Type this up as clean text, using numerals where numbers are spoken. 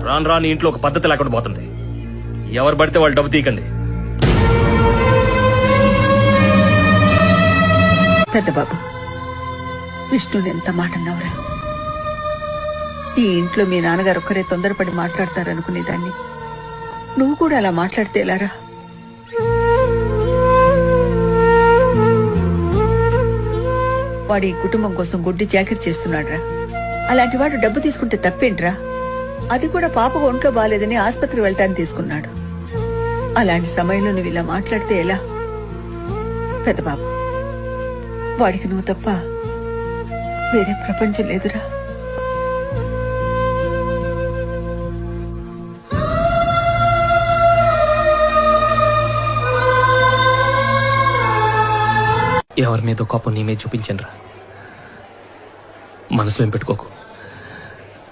రాను రాని ఇంట్లో ఒక పద్ధతి లేకుండా పోతుంది. ఎవరు పడితే వాళ్ళు డబ్బు తీయకండి. పెద్ద బాబు, విష్ణుని ఎంత మాట అన్నావురా. ఈ ఇంట్లో మీ నాన్నగారు ఒక్కరే తొందరపడి మాట్లాడతారనుకునేదాన్ని. నువ్వు కూడా అలా మాట్లాడితే ఎలారా? వాడు ఈ కుటుంబం కోసం గుడ్డి జాకిరి చేస్తున్నాడురా. అలాంటి వాడు డబ్బు తీసుకుంటే తప్పేంట్రా? అది కూడా పాపకు ఒంట్లో బాలేదని ఆసుపత్రికి వెళ్ళటానికి తీసుకున్నాడు. అలాంటి సమయంలో నువ్వు ఇలా మాట్లాడితే ఎలా? పెద్ద బాబు, వాడికి నువ్వు తప్ప వేరే ప్రపంచం లేదురా. ఎవరి మీద కోపం నీ మీద చూపించనురా. మనసులో ఏం పెట్టుకోకు.